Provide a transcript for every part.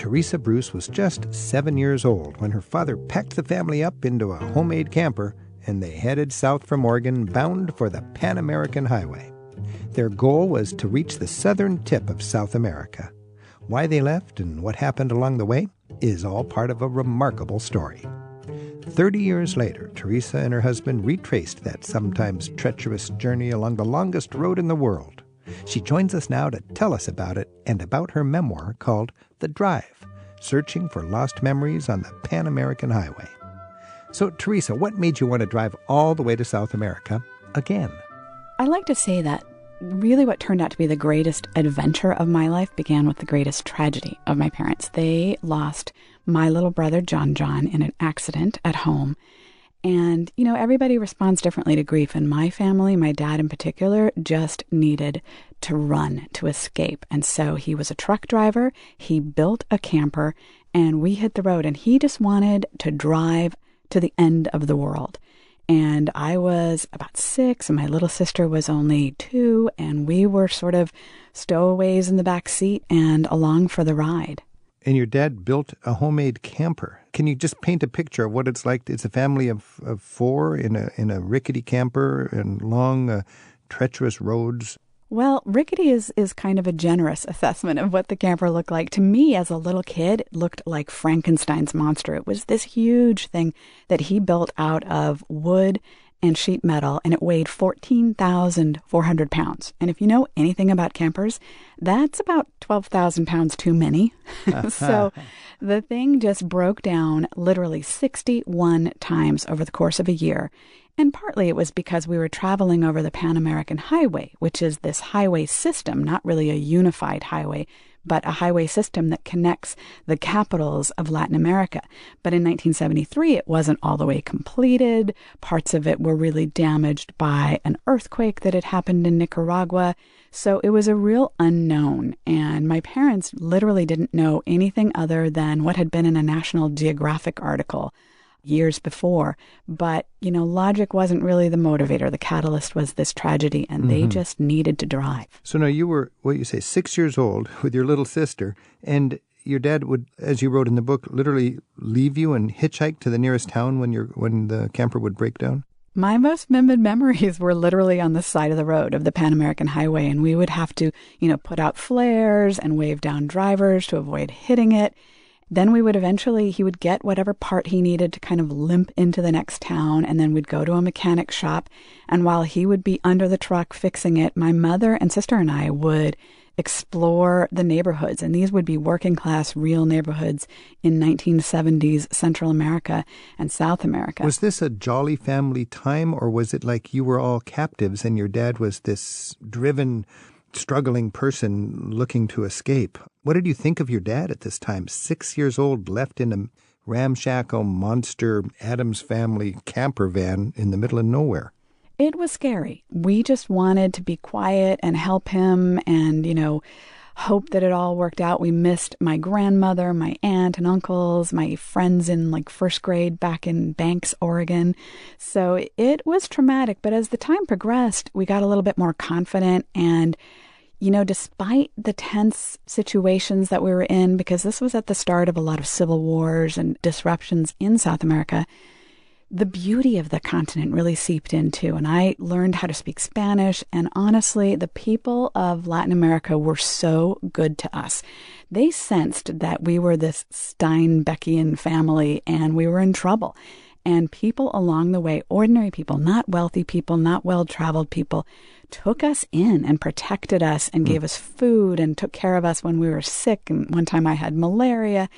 Teresa Bruce was just 7 years old when her father packed the family up into a homemade camper and they headed south from Oregon, bound for the Pan American Highway. Their goal was to reach the southern tip of South America. Why they left and what happened along the way is all part of a remarkable story. 30 years later, Teresa and her husband retraced that sometimes treacherous journey along the longest road in the world. She joins us now to tell us about it and about her memoir called The Drive, Searching for Lost Memories on the Pan American Highway. So, Teresa, what made you want to drive all the way to South America again? I like to say that really what turned out to be the greatest adventure of my life began with the greatest tragedy of my parents. They lost my little brother, John, in an accident at home. And, everybody responds differently to grief. And my family, my dad in particular, just needed to run, to escape. And so he was a truck driver. He built a camper and we hit the road and he just wanted to drive to the end of the world. And I was about 6 and my little sister was only 2 and we were sort of stowaways in the back seat and along for the ride. And your dad built a homemade camper. Can you just paint a picture of what it's like? It's a family of 4 in a rickety camper and long, treacherous roads. Well, rickety is kind of a generous assessment of what the camper looked like. To me, as a little kid, it looked like Frankenstein's monster. It was this huge thing that he built out of wood and sheet metal, and it weighed 14,400 pounds. And if you know anything about campers, that's about 12,000 pounds too many. So the thing just broke down literally 61 times over the course of a year. And partly it was because we were traveling over the Pan American Highway, which is this highway system, not really a unified highway, but a highway system that connects the capitals of Latin America. But in 1973, it wasn't all the way completed. Parts of it were really damaged by an earthquake that had happened in Nicaragua. So it was a real unknown. And my parents literally didn't know anything other than what had been in a National Geographic article years before. But, logic wasn't really the motivator. The catalyst was this tragedy, and they just needed to drive. So now you were, 6 years old with your little sister, and your dad would, as you wrote in the book, literally leave you and hitchhike to the nearest town when the camper would break down? My most vivid memories were literally on the side of the road of the Pan American Highway, and we would have to, put out flares and wave down drivers to avoid hitting it. Then he would get whatever part he needed to kind of limp into the next town, and then we'd go to a mechanic shop. And while he would be under the truck fixing it, my mother and sister and I would explore the neighborhoods. And these would be working class, real neighborhoods in 1970s Central America and South America. Was this a jolly family time, or was it like you were all captives and your dad was this driven, struggling person looking to escape? What did you think of your dad at this time? 6 years old, left in a ramshackle monster Addams Family camper van in the middle of nowhere. It was scary. We just wanted to be quiet and help him and, hope that it all worked out. We missed my grandmother, my aunt and uncles, my friends in first grade back in Banks, Oregon. So it was traumatic. But as the time progressed, we got a little bit more confident. And, despite the tense situations that we were in, because this was at the start of a lot of civil wars and disruptions in South America, the beauty of the continent really seeped into, and I learned how to speak Spanish, and honestly, the people of Latin America were so good to us. They sensed that we were this Steinbeckian family, and we were in trouble. And people along the way, ordinary people, not wealthy people, not well-traveled people, took us in and protected us and gave us food and took care of us when we were sick. And one time I had malaria.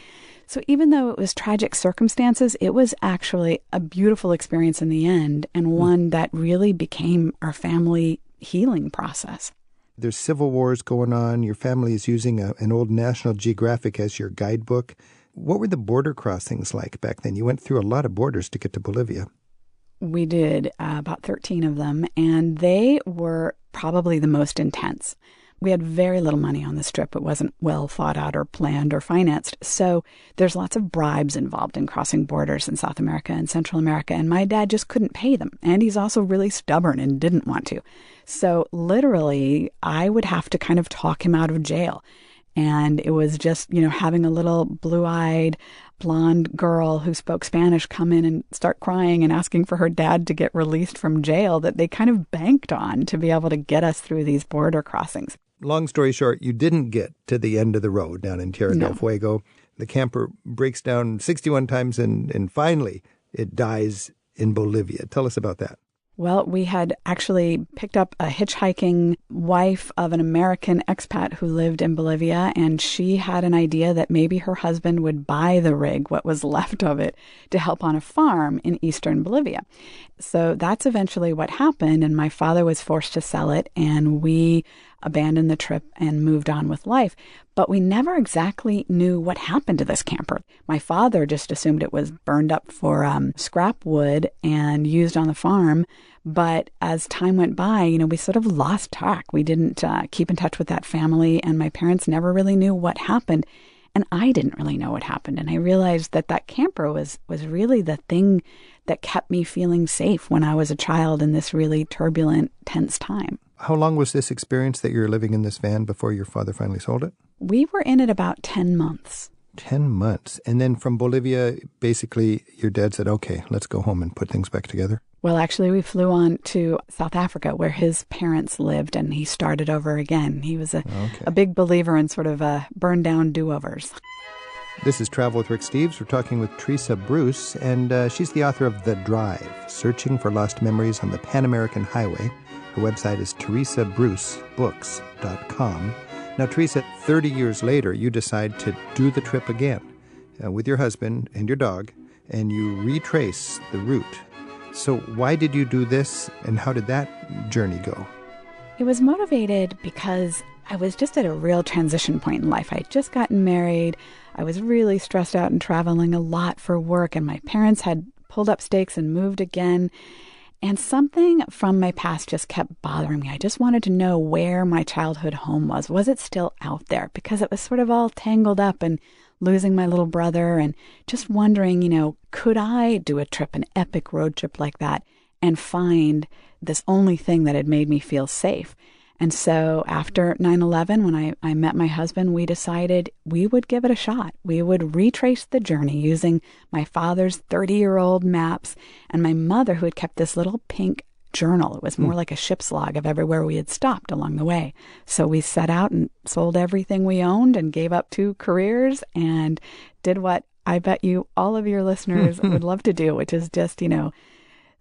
So even though it was tragic circumstances, it was actually a beautiful experience in the end, and one that really became our family healing process. There's civil wars going on. Your family is using an old National Geographic as your guidebook. What were the border crossings like back then? You went through a lot of borders to get to Bolivia. We did, about 13 of them, and they were probably the most intense. We had very little money on this trip. It wasn't well thought out or planned or financed. So there's lots of bribes involved in crossing borders in South America and Central America. And my dad just couldn't pay them. And he's also really stubborn and didn't want to. So literally, I would have to kind of talk him out of jail. And it was just, having a little blue-eyed blonde girl who spoke Spanish come in and start crying and asking for her dad to get released from jail that they kind of banked on to be able to get us through these border crossings. Long story short, you didn't get to the end of the road down in Tierra del Fuego. The camper breaks down 61 times and finally it dies in Bolivia. Tell us about that. Well, we had actually picked up a hitchhiking wife of an American expat who lived in Bolivia, and she had an idea that maybe her husband would buy the rig, what was left of it, to help on a farm in eastern Bolivia. So that's eventually what happened, and my father was forced to sell it, and we abandoned the trip and moved on with life. But we never exactly knew what happened to this camper. My father just assumed it was burned up for scrap wood and used on the farm. But as time went by, we sort of lost track. We didn't keep in touch with that family, and my parents never really knew what happened. And I didn't really know what happened. And I realized that camper was really the thing that kept me feeling safe when I was a child in this really turbulent, tense time. How long was this experience that you were living in this van before your father finally sold it? We were in it about 10 months. 10 months. And then from Bolivia, basically, your dad said, okay, let's go home and put things back together. Well, actually, we flew on to South Africa where his parents lived, and he started over again. He was a big believer in sort of burn down do-overs. This is Travel with Rick Steves. We're talking with Teresa Bruce, and she's the author of The Drive, Searching for Lost Memories on the Pan American Highway. Her website is teresabrucebooks.com. Now, Teresa, 30 years later, you decide to do the trip again with your husband and your dog, and you retrace the route. So why did you do this, and how did that journey go? It was motivated because I was just at a real transition point in life. I had just gotten married. I was really stressed out and traveling a lot for work, and my parents had pulled up stakes and moved again. And something from my past just kept bothering me. I just wanted to know where my childhood home was. Was it still out there? Because it was sort of all tangled up and losing my little brother and just wondering, could I do a trip, an epic road trip like that, and find this only thing that had made me feel safe? And so after 9/11, when I met my husband, we decided we would give it a shot. We would retrace the journey using my father's 30-year-old maps and my mother, who had kept this little pink journal. It was more like a ship's log of everywhere we had stopped along the way. So we set out and sold everything we owned and gave up 2 careers and did what I bet you all of your listeners would love to do, which is just,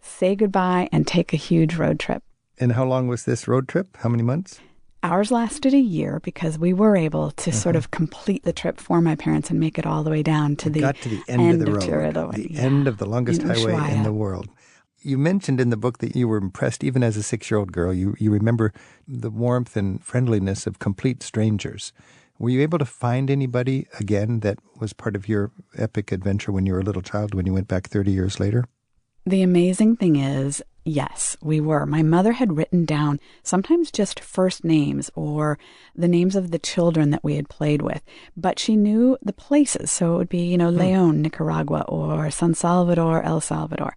say goodbye and take a huge road trip. And how long was this road trip? How many months? Ours lasted a year because we were able to sort of complete the trip for my parents and make it all the way down to the end of the road, the end of the longest highway in the world. You mentioned in the book that you were impressed, even as a 6-year-old girl. You remember the warmth and friendliness of complete strangers. Were you able to find anybody, again, that was part of your epic adventure when you were a little child, when you went back 30 years later? The amazing thing is, yes, we were. My mother had written down sometimes just first names or the names of the children that we had played with, but she knew the places. So it would be, Leon, Nicaragua, or San Salvador, El Salvador.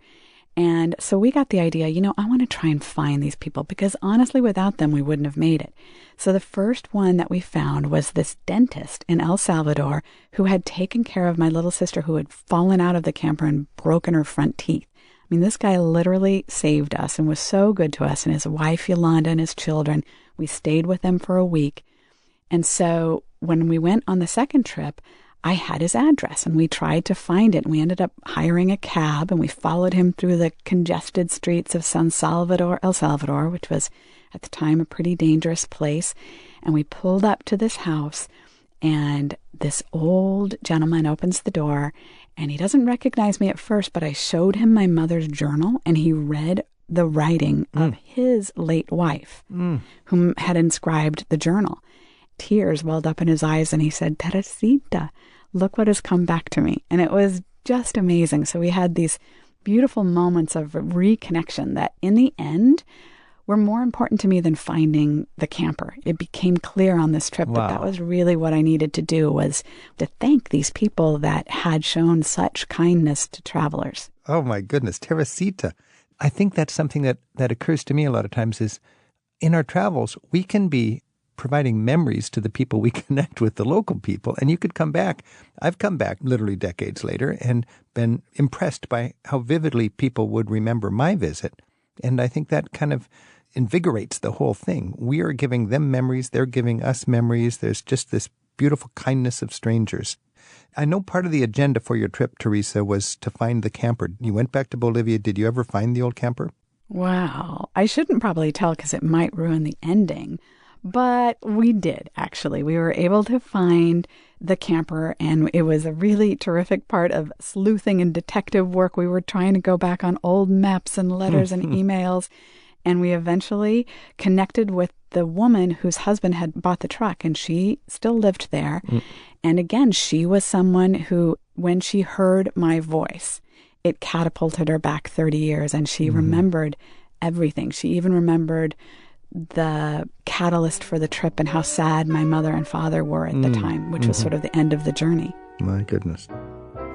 And so we got the idea, I want to try and find these people because honestly, without them, we wouldn't have made it. So the first one that we found was this dentist in El Salvador who had taken care of my little sister who had fallen out of the camper and broken her front teeth. I mean, this guy literally saved us and was so good to us and his wife, Yolanda, and his children. We stayed with them for a week. And so when we went on the second trip, I had his address and we tried to find it. And we ended up hiring a cab and we followed him through the congested streets of San Salvador, El Salvador, which was at the time a pretty dangerous place. And we pulled up to this house and this old gentleman opens the door. And he doesn't recognize me at first, but I showed him my mother's journal, and he read the writing of his late wife, whom had inscribed the journal. Tears welled up in his eyes, and he said, "Teresita, look what has come back to me." And it was just amazing. So we had these beautiful moments of reconnection that, in the end, were more important to me than finding the camper. It became clear on this trip that was really what I needed to do, was to thank these people that had shown such kindness to travelers. Oh, my goodness. Teresita. I think that's something that occurs to me a lot of times is in our travels, we can be providing memories to the people we connect with, the local people. And you could come back. I've come back literally decades later and been impressed by how vividly people would remember my visit. And I think that kind of invigorates the whole thing. We are giving them memories. They're giving us memories. There's just this beautiful kindness of strangers. I know part of the agenda for your trip, Teresa, was to find the camper. You went back to Bolivia. Did you ever find the old camper? Wow. I shouldn't probably tell because it might ruin the ending. But we did, actually. We were able to find the camper, and it was a really terrific part of sleuthing and detective work. We were trying to go back on old maps and letters and emails, and we eventually connected with the woman whose husband had bought the truck, and she still lived there. And again, she was someone who, when she heard my voice, it catapulted her back 30 years, and she remembered everything. She even remembered the catalyst for the trip and how sad my mother and father were at the time, which was sort of the end of the journey. My goodness.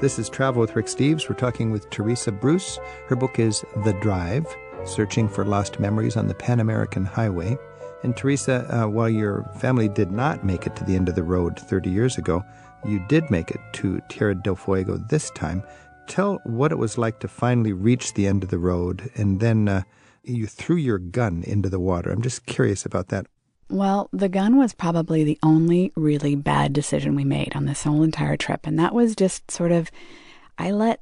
This is Travel with Rick Steves. We're talking with Teresa Bruce. Her book is The Drive, Searching for Lost Memories on the Pan American Highway. And Teresa, while your family did not make it to the end of the road 30 years ago, you did make it to Tierra del Fuego this time. Tell what it was like to finally reach the end of the road, and then you threw your gun into the water. I'm just curious about that. Well, the gun was probably the only really bad decision we made on this whole entire trip. And that was just sort of, I let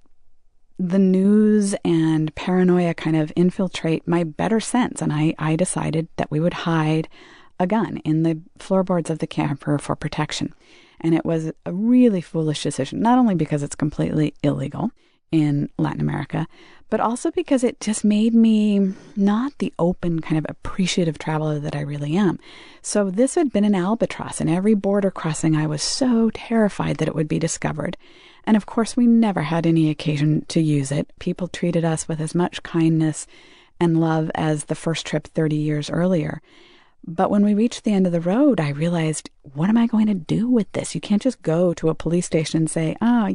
the news and paranoia kind of infiltrate my better sense. And I decided that we would hide a gun in the floorboards of the camper for protection. And it was a really foolish decision, not only because it's completely illegal in Latin America, but also because it just made me not the open kind of appreciative traveler that I really am. So this had been an albatross, and every border crossing I was so terrified that it would be discovered. And of course, we never had any occasion to use it. People treated us with as much kindness and love as the first trip 30 years earlier. But when we reached the end of the road, I realized, what am I going to do with this? You can't just go to a police station and say, I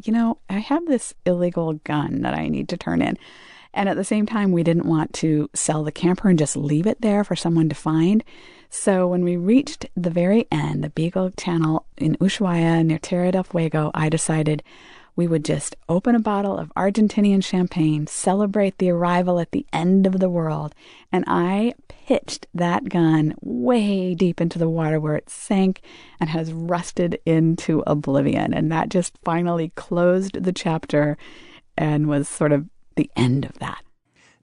have this illegal gun that I need to turn in. And at the same time, we didn't want to sell the camper and just leave it there for someone to find. So when we reached the very end, the Beagle Channel in Ushuaia near Tierra del Fuego, I decided we would just open a bottle of Argentinian champagne, celebrate the arrival at the end of the world. And I pitched that gun way deep into the water where it sank and has rusted into oblivion. And that just finally closed the chapter and was sort of the end of that.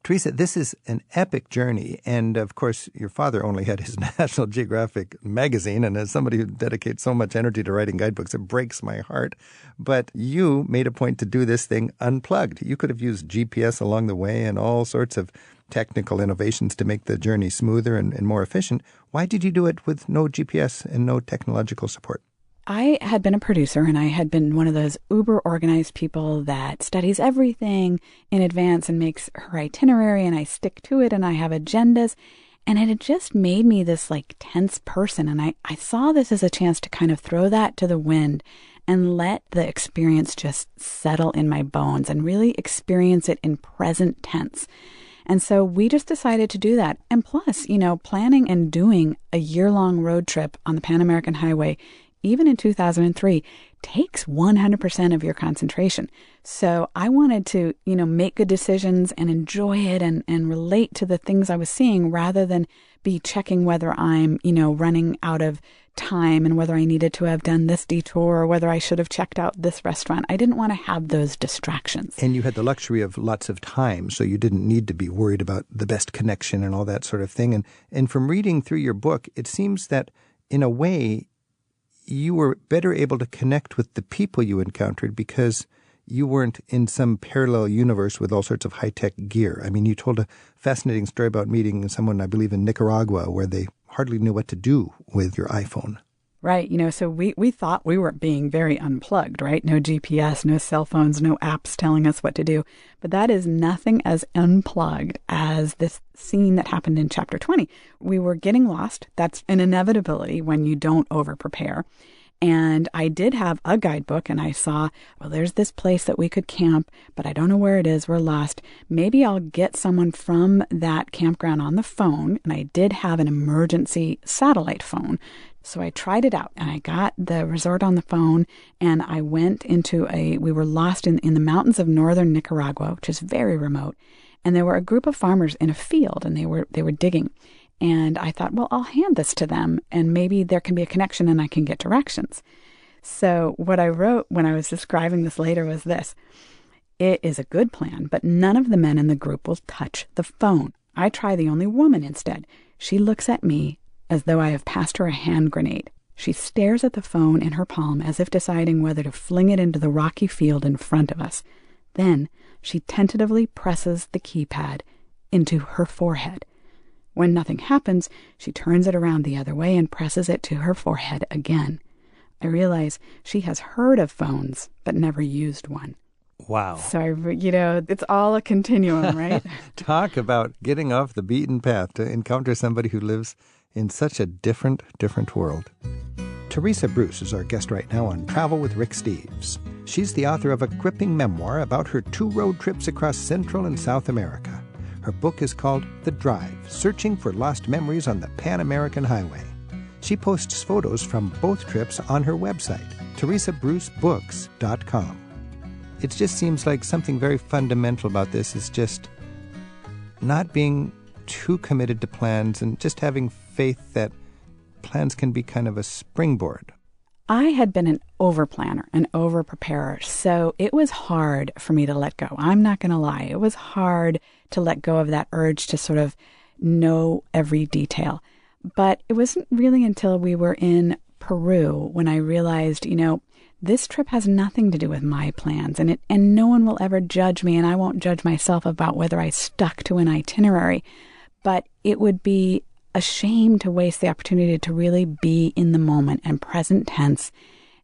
Teresa, this is an epic journey. And of course, your father only had his National Geographic magazine. And as somebody who dedicates so much energy to writing guidebooks, it breaks my heart. But you made a point to do this thing unplugged. You could have used GPS along the way and all sorts of technical innovations to make the journey smoother and more efficient. Why did you do it with no GPS and no technological support? I had been a producer, and I had been one of those uber organized people that studies everything in advance and makes her itinerary, and I stick to it, and I have agendas. And it had just made me this tense person. And I saw this as a chance to kind of throw that to the wind and let the experience just settle in my bones and really experience it in present tense. And so we just decided to do that. And plus, planning and doing a year-long road trip on the Pan American Highway, even in 2003, takes 100% of your concentration. So I wanted to, make good decisions and enjoy it and relate to the things I was seeing rather than be checking whether I'm, running out of time and whether I needed to have done this detour or whether I should have checked out this restaurant. I didn't want to have those distractions. And you had the luxury of lots of time, so you didn't need to be worried about the best connection and all that sort of thing. And from reading through your book, it seems that in a way, you were better able to connect with the people you encountered because you weren't in some parallel universe with all sorts of high-tech gear. I mean, you told a fascinating story about meeting someone, I believe, in Nicaragua, where they hardly knew what to do with your iPhone. Right. So we thought we were being very unplugged, right? No GPS, no cell phones, no apps telling us what to do. But that is nothing as unplugged as this scene that happened in chapter 20. We were getting lost. That's an inevitability when you don't over-prepare. And I did have a guidebook, and I saw, there's this place that we could camp, but I don't know where it is. We're lost. Maybe I'll get someone from that campground on the phone. And I did have an emergency satellite phone So I tried it out, and I got the resort on the phone, and I went we were lost in the mountains of northern Nicaragua, which is very remote. And there were a group of farmers in a field, and they were digging. And I thought, well, I'll hand this to them, and maybe there can be a connection and I can get directions. So what I wrote when I was describing this later was this: it is a good plan, but none of the men in the group will touch the phone. I try the only woman instead. She looks at me as though I have passed her a hand grenade. She stares at the phone in her palm as if deciding whether to fling it into the rocky field in front of us. Then she tentatively presses the keypad into her forehead. When nothing happens, she turns it around the other way and presses it to her forehead again. I realize she has heard of phones, but never used one. Wow. So, it's all a continuum, right? Talk about getting off the beaten path to encounter somebody who lives in such a different world. Teresa Bruce is our guest right now on Travel with Rick Steves. She's the author of a gripping memoir about her 2 road trips across Central and South America. Her book is called The Drive, Searching for Lost Memories on the Pan American Highway. She posts photos from both trips on her website, teresabrucebooks.com. It just seems like something very fundamental about this is just not being too committed to plans and just having faith that plans can be kind of a springboard. I had been an over-planner, an over-preparer, so it was hard for me to let go. I'm not going to lie. It was hard to let go of that urge to sort of know every detail. But it wasn't really until we were in Peru when I realized, this trip has nothing to do with my plans, and no one will ever judge me, and I won't judge myself about whether I stuck to an itinerary. But it would be a shame to waste the opportunity to really be in the moment and present tense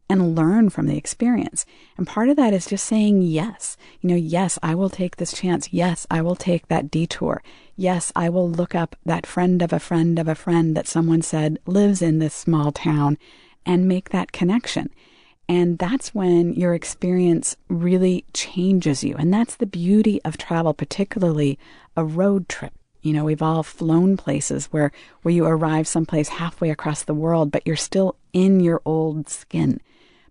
and learn from the experience. And part of that is just saying yes. Yes, I will take this chance. Yes, I will take that detour. Yes, I will look up that friend of a friend of a friend that someone said lives in this small town and make that connection. And that's when your experience really changes you. And that's the beauty of travel, particularly a road trip. We've all flown places where you arrive someplace halfway across the world, but you're still in your old skin.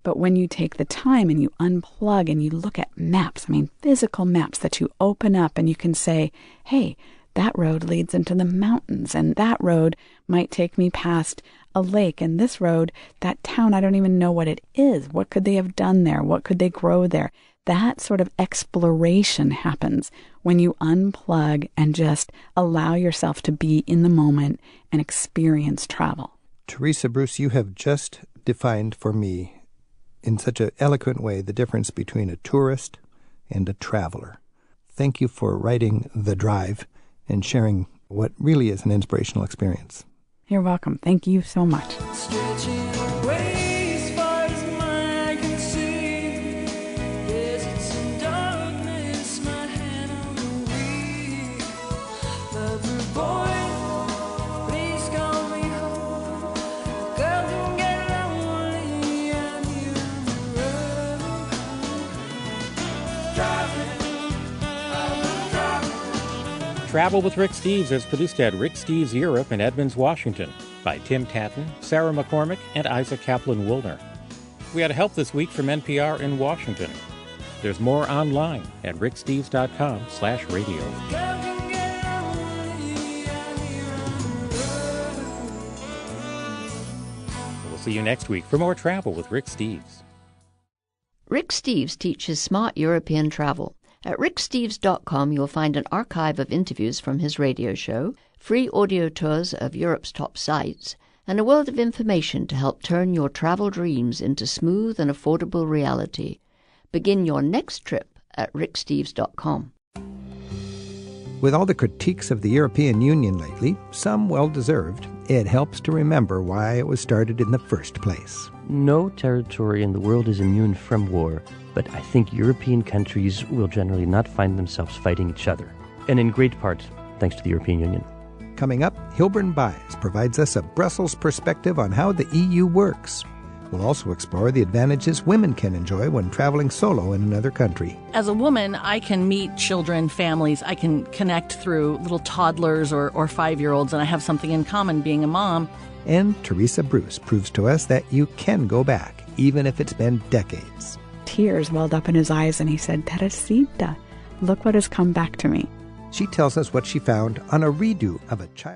But when you take the time and you unplug and you look at maps, physical maps that you open up and you can say, hey, that road leads into the mountains, and that road might take me past a lake, and this road, that town, I don't even know what it is. What could they have done there? What could they grow there? That sort of exploration happens when you unplug and just allow yourself to be in the moment and experience travel. Teresa Bruce, you have just defined for me in such an eloquent way the difference between a tourist and a traveler. Thank you for writing The Drive and sharing what really is an inspirational experience. You're welcome. Thank you so much. Stretching away as far as my eye can see. Deserts and darkness, my hand on the wheel. Lover boy, please call me home. Girls don't get lonely, I'm here on the road. Driving, I'm driving. Travel with Rick Steves is produced at Rick Steves Europe in Edmonds, Washington, by Tim Tatton, Sarah McCormick, and Isaac Kaplan-Woolner. We had help this week from NPR in Washington. There's more online at ricksteves.com/radio. We'll see you next week for more Travel with Rick Steves. Rick Steves teaches smart European travel. At ricksteves.com, you'll find an archive of interviews from his radio show, free audio tours of Europe's top sites, and a world of information to help turn your travel dreams into smooth and affordable reality. Begin your next trip at ricksteves.com. With all the critiques of the European Union lately, some well-deserved, it helps to remember why it was started in the first place. No territory in the world is immune from war, but I think European countries will generally not find themselves fighting each other, and in great part thanks to the European Union. Coming up, Hilburn Byes provides us a Brussels perspective on how the EU works. We'll also explore the advantages women can enjoy when traveling solo in another country. As a woman, I can meet children, families. I can connect through little toddlers or 5-year-olds, and I have something in common being a mom. And Teresa Bruce proves to us that you can go back, even if it's been decades. Tears welled up in his eyes, and he said, Teresita, look what has come back to me. She tells us what she found on a redo of a child.